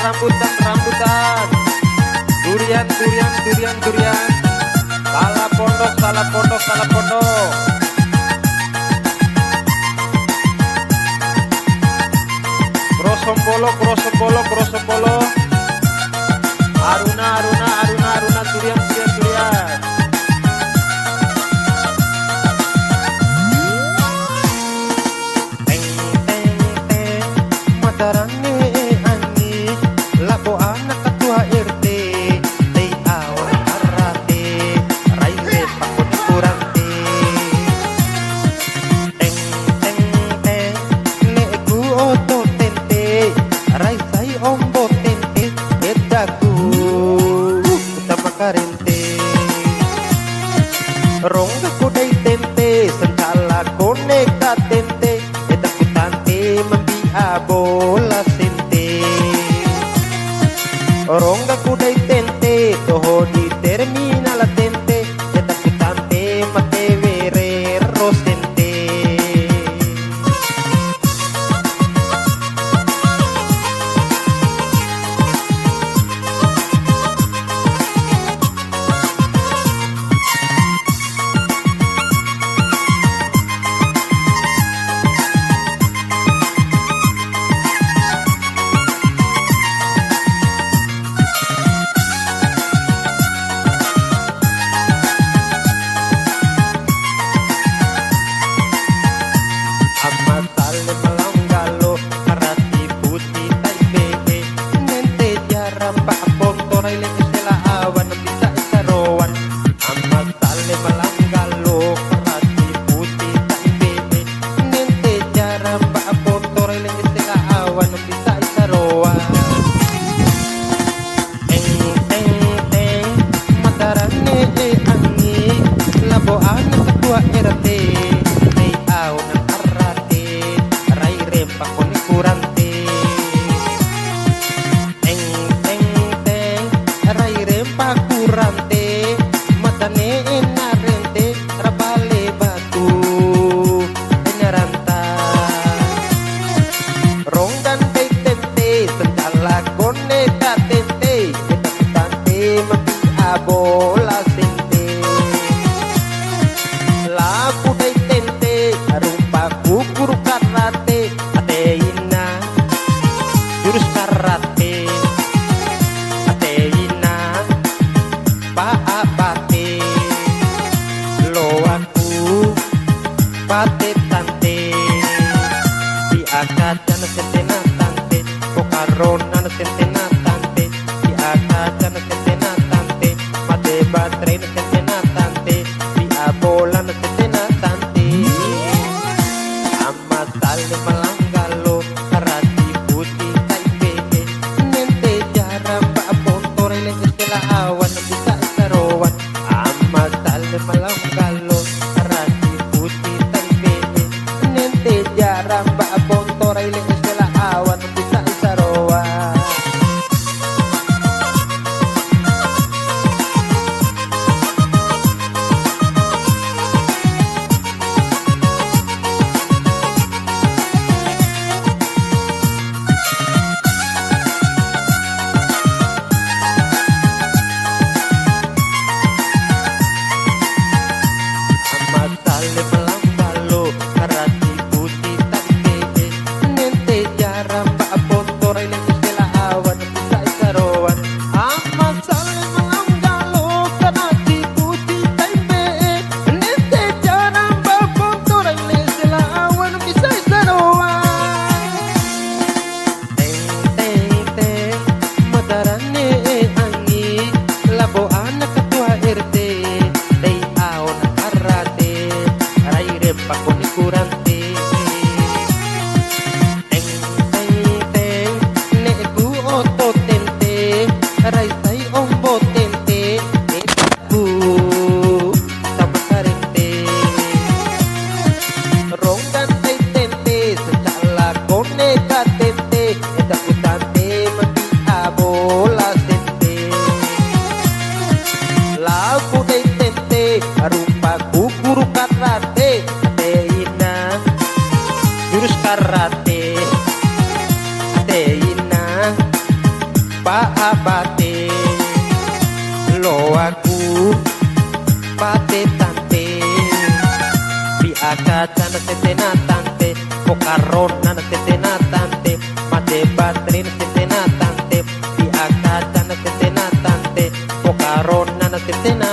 rambutan, rambutan. Durian, durian, durian, durian. Salah pondok, salah pondok, salah pondok. Grosombolo, grosombolo, grosombolo. Aruna, aruna, aruna, aruna, durian, durian, durian. Teng, teng, teng, madarane ani, labo anak ketua RT, tei awan arate, raire pakut kurante. Teng, teng, teng, neku oto tente, rai sai ombo tente, edaku sama karente. Rongga kudai tente, sencala koneka tente, edaku tante membia bola sente. Rongga kudai tente, toho di terminal tente, edaku tante mate vere rosente. Amasale malanggalo, karati putih taibebe, nente jarang pak pontorai lele sela awan bisa isarowan. Amasale malanggalo, karati putih taibebe, nente jarang pak pontorai lele sela awan bisa isarowan. Teng teng teng, madarane angi, labo anak ketua RT, tei awan pakoni kurante. Teng teng teng, rai rempa kurante, matane enarente, rabale batu enaranta. Ronggan tei tente, sencala koneka tente, kita tante mati abola sente. Lapu dai tente, rumpa kukur karate, jurus karate, ateina, paabate, loaku, pate tante, di akadan sentena tante, kokarona sentena tante, di akadan sentena tante, mate baterai sentena tante, di abolan sentena tante. Amasale malanggalo, karati putih taibebe, nente jarang pak pontorai lele sela awan bisa isarowan. Amasale malanggalo, karati putih taibebe, nente jarang pak pontorai lele sela awan bisa isarowan. Amasale malanggalo, karati putih taibebe, nente jarang pak pontorai lele sela awan bisa isarowan. Amasale malanggalo, karati putih taibebe, nente jarang pak pontorai lele sela awan bisa isarowan. Teng teng teng, madarane angi, labo anak ketua RT, tei aon arate, raire pakoni kurante. Teng teng teng, neku oto tente, rai sai ombo tente, neku sama karente. Ronggan tei tente, sencala koneka tente, edaku tante mati abola sente. Lapu dei tente, rupa kukur karate, ateina, jurus karate, ateina, abate lo aku bate tante biaka cana tetena tante pokaron nana tetena tante mate batrin tetena tante biaka cana tetena tante pokaron nana tetena